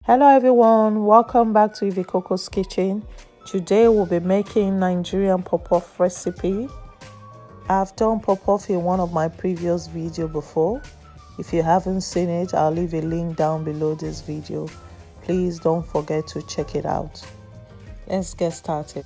Hello everyone, welcome back to Ivy Coco's kitchen. Today we'll be making Nigerian Puffpuff recipe. I've done Puffpuff in one of my previous videos before. If you haven't seen it, I'll leave a link down below this video. Please don't forget to check it out. Let's get started.